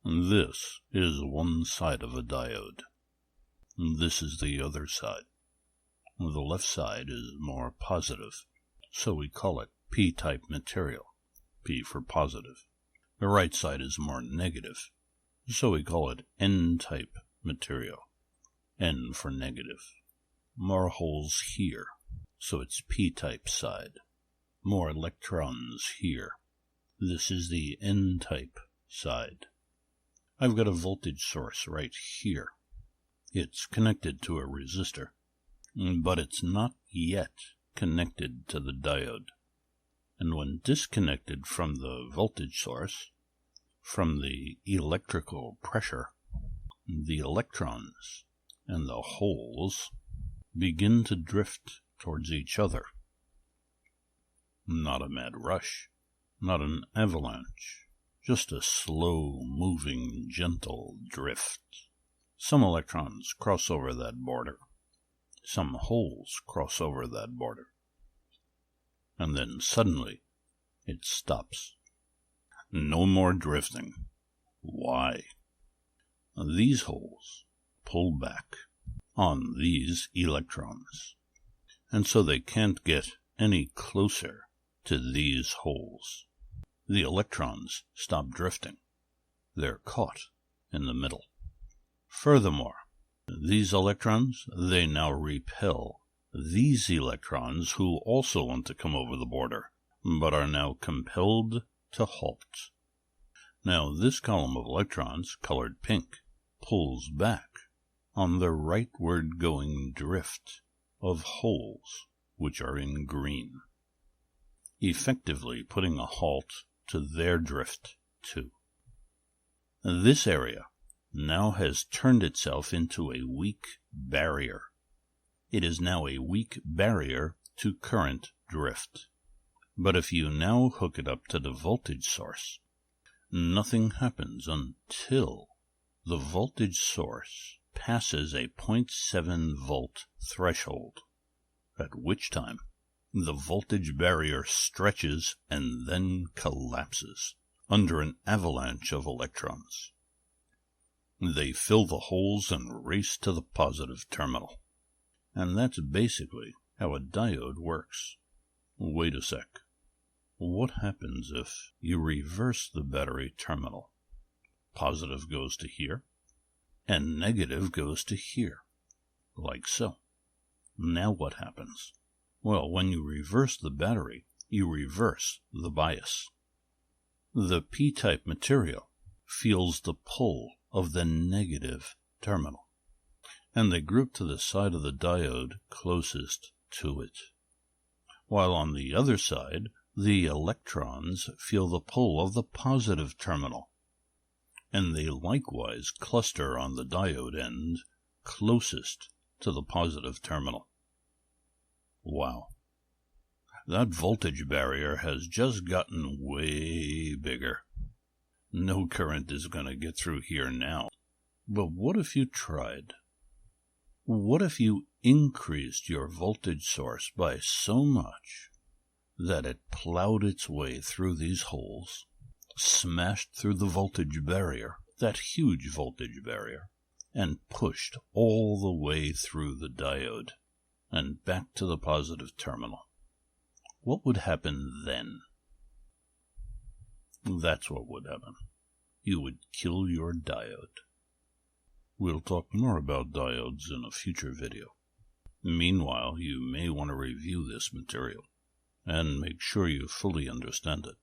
This is one side of a diode. This is the other side. The left side is more positive, so we call it P-type material, P for positive. The right side is more negative, so we call it N-type material, N for negative. More holes here, so it's P-type side. More electrons here. This is the N-type side. I've got a voltage source right here. It's connected to a resistor, but it's not yet connected to the diode. And when disconnected from the voltage source, from the electrical pressure, the electrons and the holes begin to drift towards each other. Not a mad rush, not an avalanche, just a slow-moving, gentle drift. Some electrons cross over that border. Some holes cross over that border. And then suddenly, it stops. No more drifting. Why? These holes pull back on these electrons, and so they can't get any closer to these holes. The electrons stop drifting. They're caught in the middle. Furthermore, these electrons, they now repel these electrons who also want to come over the border, but are now compelled to halt. Now, this column of electrons, colored pink, pulls back on the rightward going drift of holes, which are in green, effectively putting a halt to their drift too. This area now has turned itself into a weak barrier. It is now a weak barrier to current drift. But if you now hook it up to the voltage source, nothing happens until the voltage source passes a 0.7 volt threshold, at which time the voltage barrier stretches and then collapses under an avalanche of electrons. They fill the holes and race to the positive terminal. And that's basically how a diode works. Wait a sec. What happens if you reverse the battery terminal? Positive goes to here, and negative goes to here, like so. Now what happens? Well, when you reverse the battery, you reverse the bias. The P-type material feels the pull of the negative terminal, and they group to the side of the diode closest to it, while on the other side, the electrons feel the pull of the positive terminal, and they likewise cluster on the diode end closest to the positive terminal. Wow. That voltage barrier has just gotten way bigger. No current is going to get through here now. But what if you tried? What if you increased your voltage source by so much that it plowed its way through these holes, smashed through the voltage barrier, that huge voltage barrier, and pushed all the way through the diode and back to the positive terminal? What would happen then? That's what would happen. You would kill your diode. We'll talk more about diodes in a future video. Meanwhile, you may want to review this material and make sure you fully understand it.